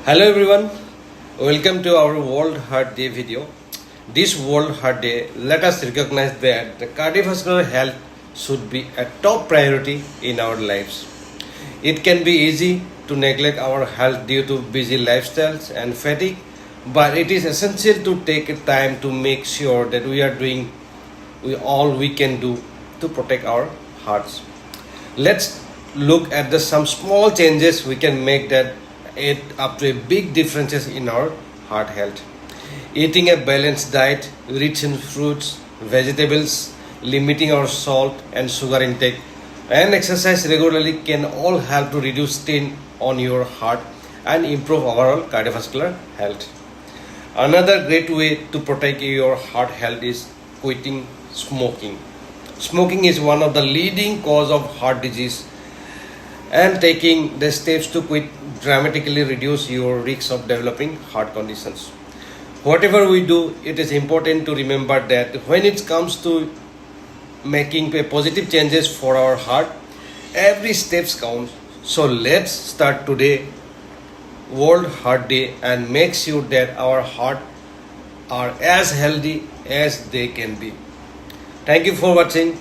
Hello everyone, welcome to our World Heart Day video. This World Heart Day, let us recognize that the cardiovascular health should be a top priority in our lives. It can be easy to neglect our health due to busy lifestyles and fatigue, but it is essential to take time to make sure that we are doing all we can do to protect our hearts. Let's look at some small changes we can make that add up to a big differences in our heart health. Eating a balanced diet rich in fruits, vegetables, limiting our salt and sugar intake, and exercise regularly can all help to reduce strain on your heart and improve overall cardiovascular health. Another great way to protect your heart health is quitting smoking. Smoking is one of the leading cause of heart disease, and taking the steps to quit dramatically reduce your risk of developing heart conditions. Whatever we do, it is important to remember that when it comes to making a positive changes for our heart, every steps counts. So let's start today, World Heart Day, and make sure that our heart are as healthy as they can be. Thank you for watching.